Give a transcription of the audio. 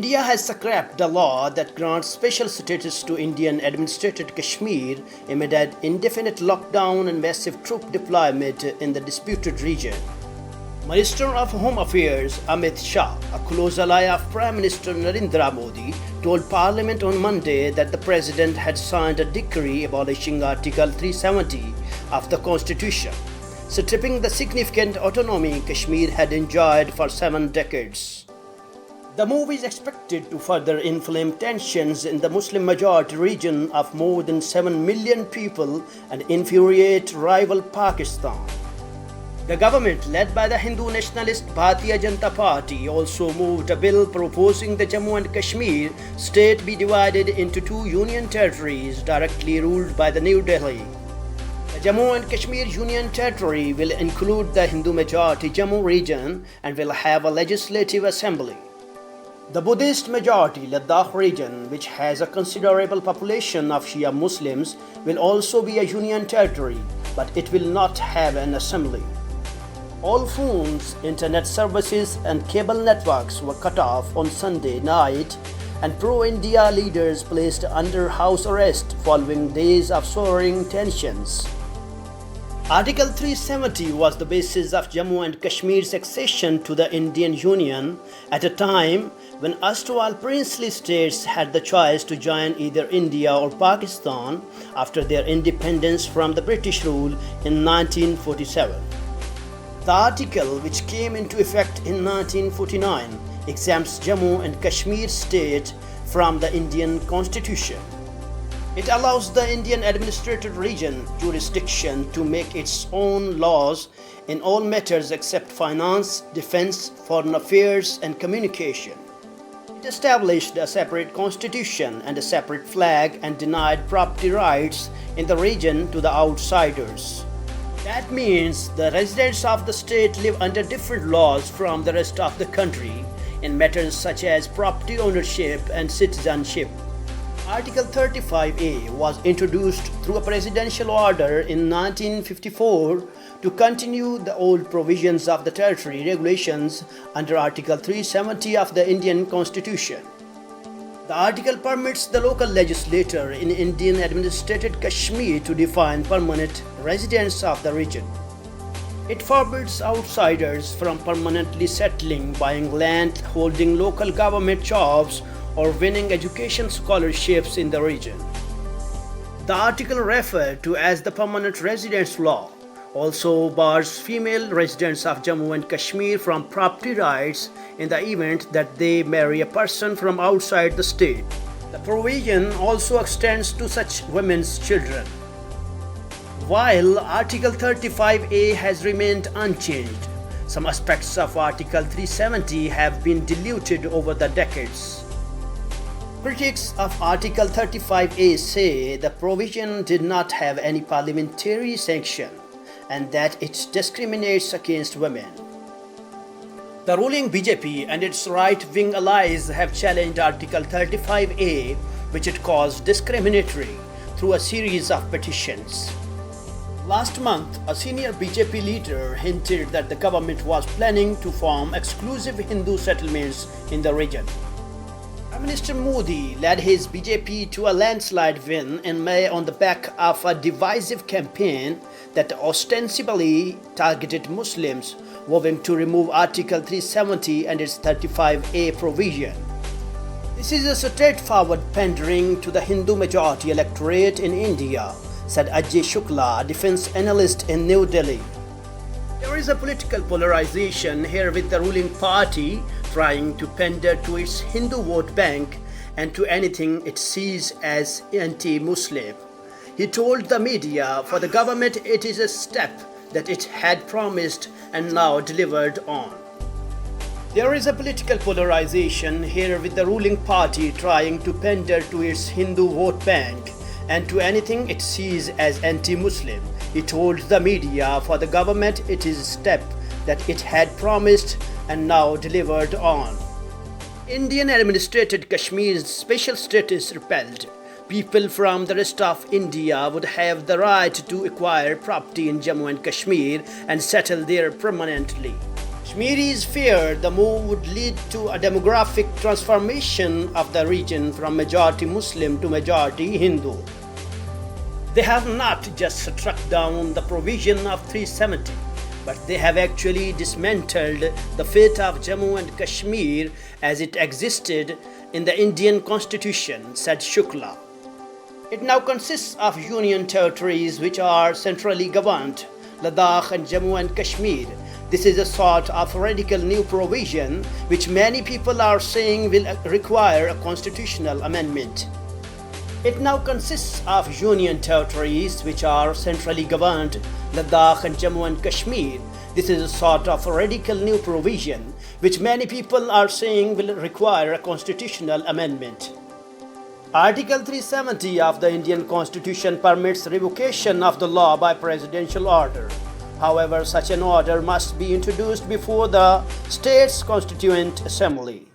India has scrapped the law that grants special status to Indian administered Kashmir amid an indefinite lockdown and massive troop deployment in the disputed region. Minister of Home Affairs Amit Shah, a close ally of Prime Minister Narendra Modi, told Parliament on Monday that the President had signed a decree abolishing Article 370 of the Constitution, stripping the significant autonomy Kashmir had enjoyed for 7 decades. The move is expected to further inflame tensions in the Muslim-majority region of more than 7 million people and infuriate rival Pakistan. The government, led by the Hindu nationalist Bharatiya Janata Party, also moved a bill proposing the Jammu and Kashmir state be divided into 2 union territories directly ruled by the New Delhi. The Jammu and Kashmir Union Territory will include the Hindu-majority Jammu region and will have a legislative assembly. The Buddhist-majority Ladakh region, which has a considerable population of Shia Muslims, will also be a union territory, but it will not have an assembly. All phones, internet services and cable networks were cut off on Sunday night, and pro-India leaders placed under house arrest following days of soaring tensions. Article 370 was the basis of Jammu and Kashmir's accession to the Indian Union at a time when erstwhile princely states had the choice to join either India or Pakistan after their independence from the British rule in 1947. The article, which came into effect in 1949, exempts Jammu and Kashmir state from the Indian Constitution. It allows the Indian administrated region jurisdiction to make its own laws in all matters except finance, defense, foreign affairs, and communication. It established a separate constitution and a separate flag and denied property rights in the region to the outsiders. That means the residents of the state live under different laws from the rest of the country in matters such as property ownership and citizenship. Article 35A was introduced through a presidential order in 1954 to continue the old provisions of the territory regulations under Article 370 of the Indian Constitution. The article permits the local legislature in Indian administered Kashmir to define permanent residents of the region. It forbids outsiders from permanently settling, buying land, holding local government jobs, or winning education scholarships in the region. The article referred to as the Permanent Residence Law also bars female residents of Jammu and Kashmir from property rights in the event that they marry a person from outside the state. The provision also extends to such women's children. While Article 35A has remained unchanged, some aspects of Article 370 have been diluted over the decades. Critics of Article 35A say the provision did not have any parliamentary sanction and that it discriminates against women. The ruling BJP and its right-wing allies have challenged Article 35A, which it calls discriminatory, through a series of petitions. Last month, a senior BJP leader hinted that the government was planning to form exclusive Hindu settlements in the region. Prime Minister Modi led his BJP to a landslide win in May on the back of a divisive campaign that ostensibly targeted Muslims, vowing to remove Article 370 and its 35A provision. This is a straightforward pandering to the Hindu-majority electorate in India, said Ajay Shukla, a defense analyst in New Delhi. There is a political polarization here, with the ruling party trying to pander to its Hindu vote bank and to anything it sees as anti-Muslim. He told the media for the government it is a step that it had promised and now delivered on. There is a political polarization here, with the ruling party trying to pander to its Hindu vote bank and to anything it sees as anti-Muslim. He told the media for the government it is a step that it had promised and now delivered on. Indian administered Kashmir's special status repelled. People from the rest of India would have the right to acquire property in Jammu and Kashmir and settle there permanently. Kashmiris feared the move would lead to a demographic transformation of the region from majority Muslim to majority Hindu. They have not just struck down the provision of 370, but they have actually dismantled the fate of Jammu and Kashmir as it existed in the Indian constitution, said Shukla. It now consists of union territories which are centrally governed, Ladakh and Jammu and Kashmir. This is a sort of radical new provision which many people are saying will require a constitutional amendment. It now consists of union territories which are centrally governed, Ladakh and Jammu and Kashmir. This is a sort of radical new provision which many people are saying will require a constitutional amendment. Article 370 of the Indian Constitution permits revocation of the law by presidential order. However, such an order must be introduced before the state's Constituent Assembly.